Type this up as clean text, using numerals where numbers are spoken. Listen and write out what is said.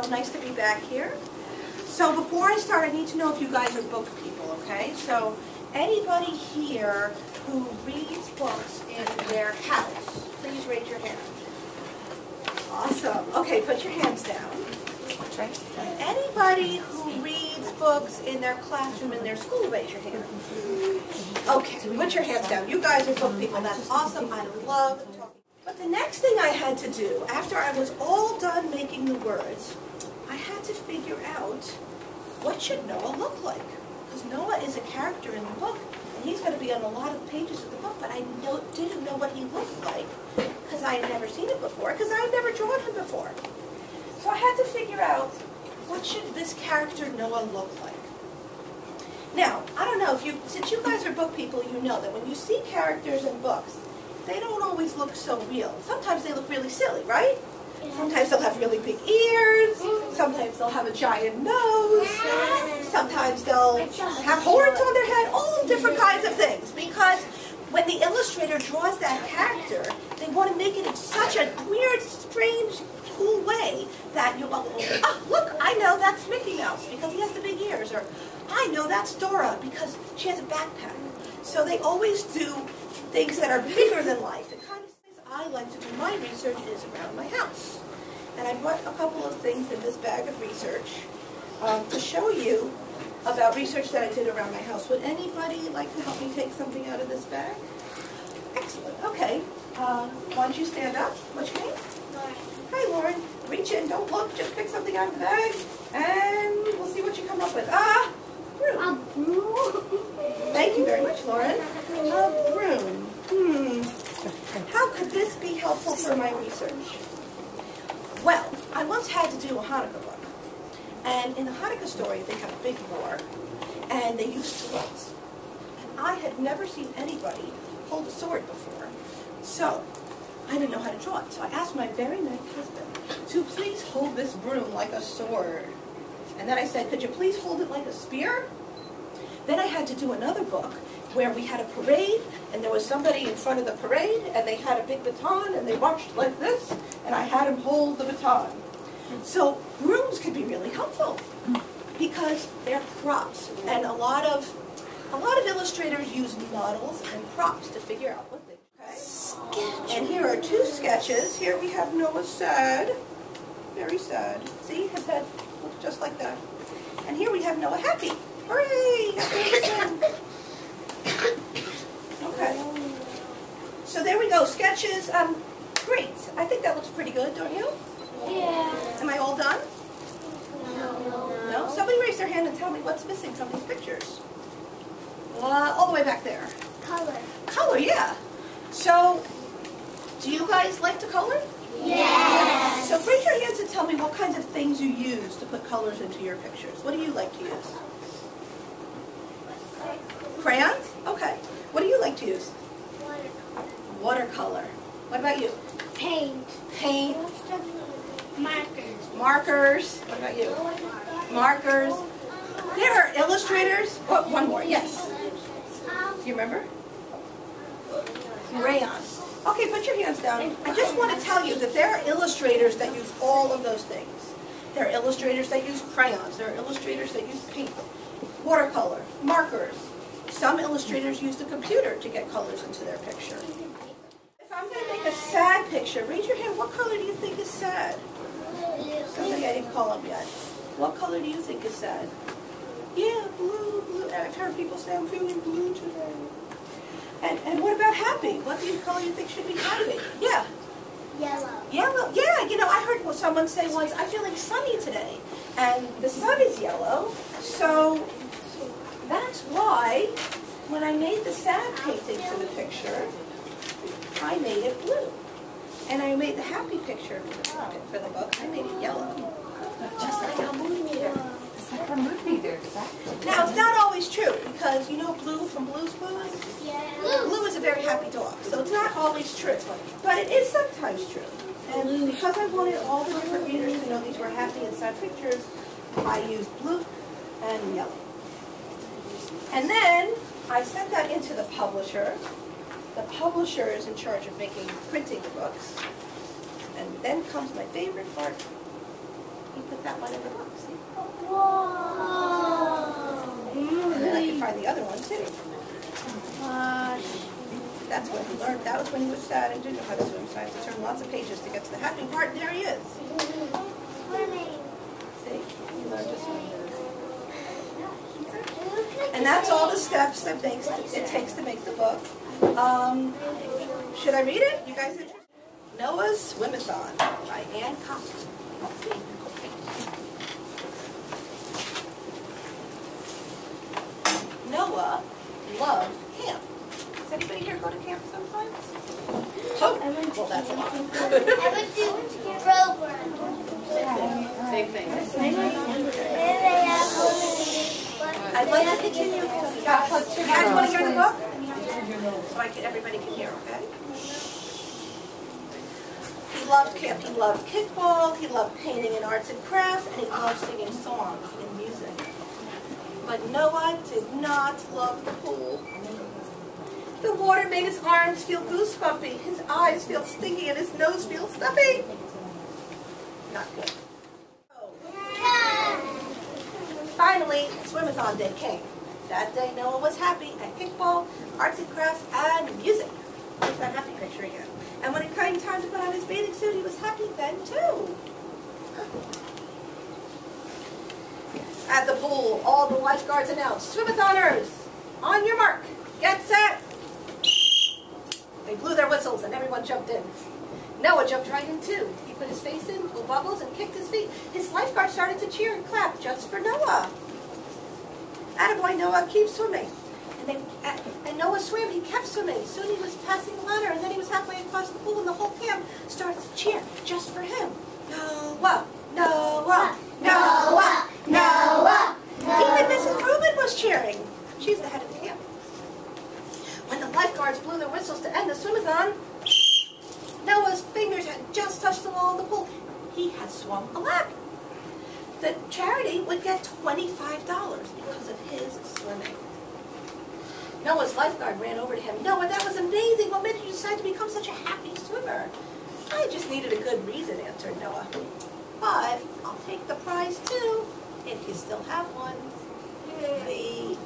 So nice to be back here. So before I start, I need to know if you guys are book people, okay? So anybody here who reads books in their house, please raise your hand. Awesome. Okay, put your hands down. Anybody who reads books in their classroom, in their school, raise your hand. Okay, put your hands down. You guys are book people. That's awesome. I love talking. But the next thing I had to do, after I was all done making the words, I had to figure out what should Noah look like. Because Noah is a character in the book, and he's going to be on a lot of pages of the book, but I didn't know what he looked like because I had never seen it before, because I had never drawn him before. So I had to figure out, what should this character Noah look like? Now, I don't know, since you guys are book people, you know that when you see characters in books, they don't always look so real. Sometimes they look really silly, right? Yeah. Sometimes they'll have really big ears, sometimes they'll have a giant nose, sometimes they'll have horns on their head, all different kinds of things. Because when the illustrator draws that character, they want to make it in such a weird, strange, cool way that you'll go, oh, look, I know that's Mickey Mouse because he has the big ears, or I know that's Dora because she has a backpack. So they always do things that are bigger than life. The kind of things I like to do my research is around my house. And I brought a couple of things in this bag of research to show you about research that I did around my house. Would anybody like to help me take something out of this bag? Excellent. Okay. Why don't you stand up? What's your name? Lauren. Hi, Lauren. Reach in. Don't look. Just pick something out of the bag, and we'll see what you come up with. Broom. A broom. Thank you very much, Lauren. A broom. How could this be helpful for my research? Well, I once had to do a Hanukkah book. And in the Hanukkah story, they have a big war, and they use swords. And I had never seen anybody hold a sword before. So I didn't know how to draw it. So I asked my very nice husband to please hold this broom like a sword. And then I said, could you please hold it like a spear? Then I had to do another book where we had a parade, and there was somebody in front of the parade, and they had a big baton, and they marched like this, and I had him hold the baton. So brooms can be really helpful because they're props, and a lot of illustrators use models and props to figure out what they do. Okay? And here are two sketches. Here we have Noah sad, very sad. See, his head looks just like that. And here we have Noah happy. Hooray! Okay. So there we go. Sketches. Great. I think that looks pretty good, don't you? Yeah. Am I all done? No. No? Somebody raise their hand and tell me what's missing from these pictures. All the way back there. Color. Color, yeah. So, do you guys like to color? Yes. So raise your hands and tell me what kinds of things you use to put colors into your pictures. What do you like to use? Crayons? Okay. What do you like to use? Watercolor. Watercolor. What about you? Paint. Paint. Markers. Markers. What about you? Markers. There are illustrators. Oh, one more. Yes. Do you remember? Crayons. Okay, put your hands down. I just want to tell you that there are illustrators that use all of those things. There are illustrators that use crayons. There are illustrators that use paint, watercolor, markers. Some illustrators use the computer to get colors into their picture. If I'm going to make a sad picture, raise your hand. What color do you think is sad? Somebody I didn't call up yet. What color do you think is sad? Yeah, blue, blue. I've heard people say I'm feeling blue today. And what about happy? What color do you think should be happy? Yeah. Yellow. Yellow. Yeah, you know, I heard someone say once, I'm feeling sunny today. And the sun is yellow. So that's why when I made the sad painting for the picture, I made it blue. And I made the happy picture for the book, I made it yellow. Just like a mood meter. It's like a mood meter, exactly. Now, it's not always true, because you know Blue from Blue's Clues? Yeah. Blue is a very happy dog, so it's not always true. But it is sometimes true. And because I wanted all the different readers to know these were happy and sad pictures, I used blue and yellow. And then I sent that into the publisher. The publisher is in charge of printing the books. And then comes my favorite part. He put that one in the book, see? Whoa. And then I can find the other one too. That's what he learned. That was when he was sad and didn't know how to swim. So I had to turn lots of pages to get to the happy part, and there he is. Swimming. See? He learned to swim. And that's all the steps that it takes to make the book. Should I read it? You guys interested? Noah's Swim-a-thon by Koffsky. Noah loved camp. Does anybody here go to camp sometimes? Oh, well, that's a lot. I would do Grover. Same thing. I'd like to continue. You guys want to hear the book? So everybody can hear, okay? He loved camp. He loved kickball. He loved painting and arts and crafts, and he loved singing songs and music. But Noah did not love the pool. The water made his arms feel goosebumpy, his eyes feel stinky, and his nose feel stuffy. Not good. Finally, swim-a-thon day came. That day, Noah was happy at kickball, arts and crafts, and music. There's that happy picture again. And when it came time to put on his bathing suit, he was happy then, too. At the pool, all the lifeguards announced, "Swim-a-thoners, on your mark, get set." They blew their whistles, and everyone jumped in. Noah jumped right in, too. He put his face in, blew bubbles, and kicked his feet. His lifeguard started to cheer and clap just for Noah. Attaboy, Noah, keep swimming. And Noah swam. He kept swimming. Soon he was passing the ladder, and then he was halfway across the pool, and the whole camp started to cheer just for him. Noah, Noah, Noah, Noah. Even Mrs. Rubin was cheering. She's the head of the camp. When the lifeguards blew their whistles to end the swim-a-thon, Noah's fingers had just touched the wall of the pool. He had swum a lap. The charity would get $25 because of his swimming. Noah's lifeguard ran over to him. "Noah, that was amazing. What made you decide to become such a happy swimmer?" "I just needed a good reason," answered Noah. "But I'll take the prize too, if you still have one." The